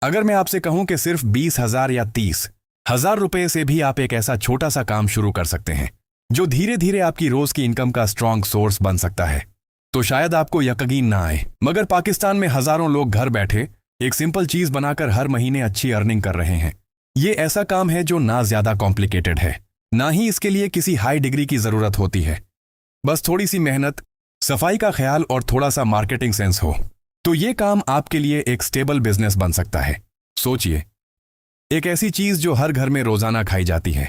अगर मैं आपसे कहूं कि सिर्फ 20,000 या 30,000 रुपए से भी आप एक ऐसा छोटा सा काम शुरू कर सकते हैं जो धीरे धीरे आपकी रोज की इनकम का स्ट्रांग सोर्स बन सकता है, तो शायद आपको यकीन ना आए, मगर पाकिस्तान में हजारों लोग घर बैठे एक सिंपल चीज बनाकर हर महीने अच्छी अर्निंग कर रहे हैं। ये ऐसा काम है जो ना ज्यादा कॉम्प्लिकेटेड है, ना ही इसके लिए किसी हाई डिग्री की जरूरत होती है। बस थोड़ी सी मेहनत, सफाई का ख्याल और थोड़ा सा मार्केटिंग सेंस हो तो ये काम आपके लिए एक स्टेबल बिजनेस बन सकता है। सोचिए, एक ऐसी चीज जो हर घर में रोजाना खाई जाती है,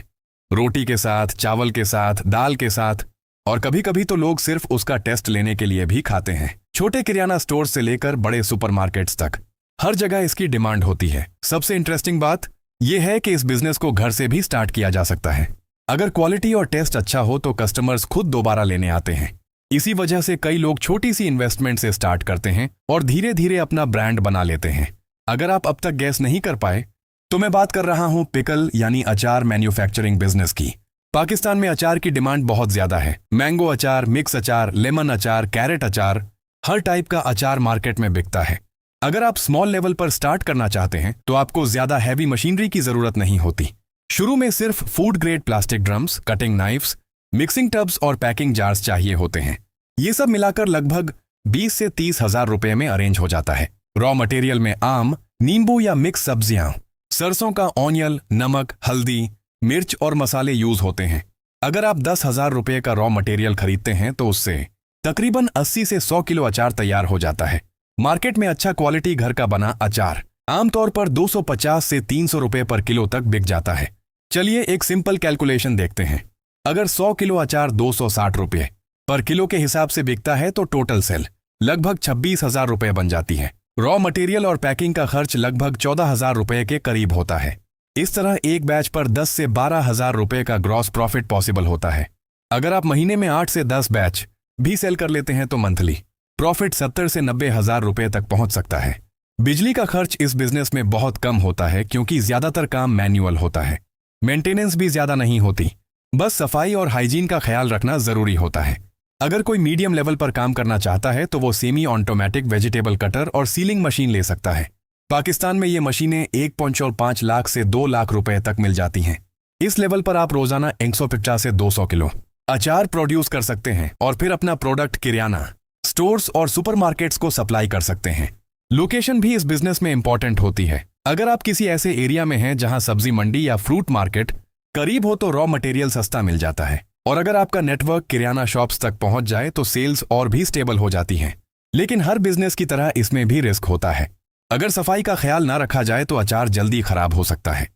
रोटी के साथ, चावल के साथ, दाल के साथ, और कभी कभी तो लोग सिर्फ उसका टेस्ट लेने के लिए भी खाते हैं। छोटे किराना स्टोर से लेकर बड़े सुपरमार्केट्स तक हर जगह इसकी डिमांड होती है। सबसे इंटरेस्टिंग बात यह है कि इस बिजनेस को घर से भी स्टार्ट किया जा सकता है। अगर क्वालिटी और टेस्ट अच्छा हो तो कस्टमर्स खुद दोबारा लेने आते हैं। इसी वजह से कई लोग छोटी सी इन्वेस्टमेंट से स्टार्ट करते हैं और धीरे धीरे अपना ब्रांड बना लेते हैं। अगर आप अब तक गैस नहीं कर पाए तो मैं बात कर रहा हूं पिकल यानी अचार मैन्युफैक्चरिंग बिजनेस की। पाकिस्तान में अचार की डिमांड बहुत ज्यादा है। मैंगो अचार, मिक्स अचार, लेमन अचार, कैरेट अचार, हर टाइप का अचार मार्केट में बिकता है। अगर आप स्मॉल लेवल पर स्टार्ट करना चाहते हैं तो आपको ज्यादा हैवी मशीनरी की जरूरत नहीं होती। शुरू में सिर्फ food grade plastic drums, cutting knifes, mixing tubs और पैकिंग जार्स चाहिए होते हैं। ये सब मिलाकर लगभग 20 से 30,000 रुपए में अरेंज हो जाता है। रॉ मटेरियल में आम, नींबू या मिक्स सब्जियां, सरसों का ऑनियल, नमक, हल्दी, मिर्च और मसाले यूज होते हैं। अगर आप 10,000 रुपए का रॉ मटेरियल खरीदते हैं तो उससे तकरीबन 80 से 100 किलो अचार तैयार हो जाता है। मार्केट में अच्छा क्वालिटी घर का बना अचार आमतौर पर 250 से 300 रुपए पर किलो तक बिक जाता है। चलिए एक सिंपल कैलकुलेशन देखते हैं। अगर 100 किलो अचार 260 रुपये पर किलो के हिसाब से बिकता है तो टोटल सेल लगभग 26,000 रुपये बन जाती है। रॉ मटेरियल और पैकिंग का खर्च लगभग 14,000 रुपये के करीब होता है। इस तरह एक बैच पर 10 से 12,000 रुपये का ग्रॉस प्रॉफिट पॉसिबल होता है। अगर आप महीने में 8 से 10 बैच भी सेल कर लेते हैं तो मंथली प्रॉफिट 70 से 90,000 रुपये तक पहुंच सकता है। बिजली का खर्च इस बिजनेस में बहुत कम होता है क्योंकि ज्यादातर काम मैन्युअल होता है। मेंटेनेंस भी ज्यादा नहीं होती, बस सफाई और हाइजीन का ख्याल रखना जरूरी होता है। अगर कोई मीडियम लेवल पर काम करना चाहता है तो वो सेमी ऑटोमेटिक वेजिटेबल कटर और सीलिंग मशीन ले सकता है। पाकिस्तान में ये मशीनें 1.5 लाख से 2 लाख रुपए तक मिल जाती हैं। इस लेवल पर आप रोजाना 150 से 200 किलो अचार प्रोड्यूस कर सकते हैं और फिर अपना प्रोडक्ट किराना स्टोर्स और सुपरमार्केट्स को सप्लाई कर सकते हैं। लोकेशन भी इस बिजनेस में इंपॉर्टेंट होती है। अगर आप किसी ऐसे एरिया में हैं जहां सब्जी मंडी या फ्रूट मार्केट करीब हो तो रॉ मटेरियल सस्ता मिल जाता है, और अगर आपका नेटवर्क किराना शॉप्स तक पहुंच जाए तो सेल्स और भी स्टेबल हो जाती हैं। लेकिन हर बिजनेस की तरह इसमें भी रिस्क होता है। अगर सफाई का ख्याल ना रखा जाए तो अचार जल्दी खराब हो सकता है।